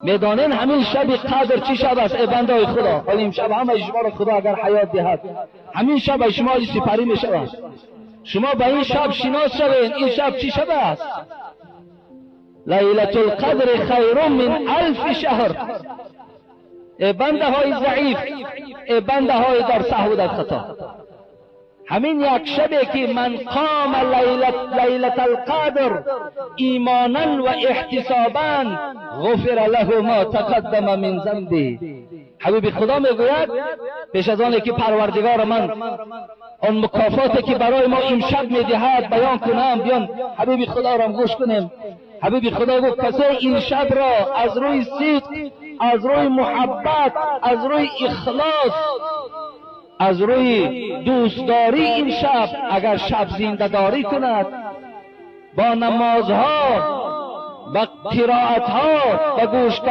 میدانین همین شب قدر چی شب است ای بنده خدا؟ ولی این شب همه شما را خدا اگر حیات دهد همین شب شما سپری می شود. شما به این شب شناس شوین این شب چی شب است؟ لیلة القدر خیر من 1000 شهر. ای بنده های ضعیف، ای بنده های در سهو در خطا، همین یک شبی که من قام لیلة القدر ایمانا و احتسابا غفر له ما تقدم من ذنبه. حبیب خدا میگوید پیش از آنی که پروردگار من آن مکافاتی که برای ما امشب میدهد بیان کنم، بیان حبیب خدا را گوش کنیم. حبیب خدا گفت کسی این شب را از روی صدق، از روی محبت، از روی اخلاص، از روی دوستداری این شب اگر شب زنده داری کند، با نمازها، با قرائتها، با گوش